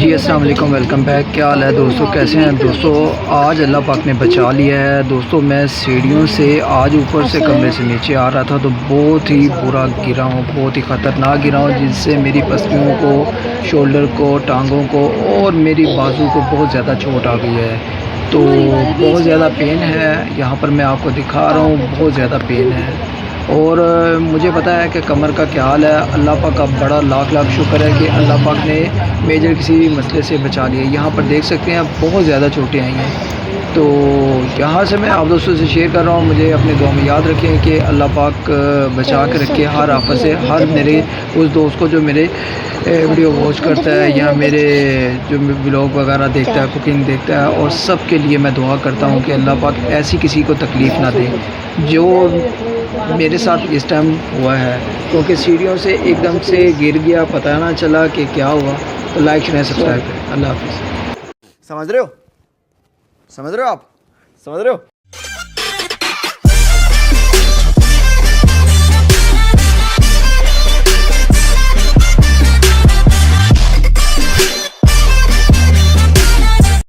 जी अस्सलाम वालेकुम, welcome back. क्या हाल है दोस्तों, कैसे हैं दोस्तों। आज अल्लाह पाक ने बचा लिया है दोस्तों। मैं सीढ़ियों से आज ऊपर से कमरे से नीचे आ रहा था तो बहुत ही बुरा गिरा हूँ, बहुत ही ख़तरनाक गिरा हूँ, जिससे मेरी पसलियों को, शोल्डर को, टांगों को और मेरी बाजू को बहुत ज़्यादा चोट आ गई है। तो बहुत ज़्यादा पेन है, यहाँ पर मैं आपको दिखा रहा हूँ, बहुत ज़्यादा पेन है। और मुझे पता है कि कमर का क्या हाल है। अल्लाह पाक का बड़ा लाख लाख शुक्र है कि अल्लाह पाक ने मेजर किसी भी मसले से बचा लिया। यहाँ पर देख सकते हैं बहुत ज़्यादा चोटें आई हैं। तो यहाँ से मैं आप दोस्तों से शेयर कर रहा हूँ, मुझे अपने दुआ में याद रखें कि अल्लाह पाक बचा के रखे हर आफत से। हर मेरे उस दोस्त को जो मेरे वीडियो वॉच करता है या मेरे जो ब्लॉग वगैरह देखता है, कुकिंग देखता है, और सब के लिए मैं दुआ करता हूँ कि अल्लाह पाक ऐसी किसी को तकलीफ़ ना दे जो मेरे साथ इस टाइम हुआ है। क्योंकि सीढ़ियों से एकदम से गिर गया, पता ना चला कि क्या हुआ। तो लाइक शेयर सब्सक्राइब करें। अल्लाह हाफ़िज़। समझ रहे हो? समझ रहे हो आप? समझ रहे हो?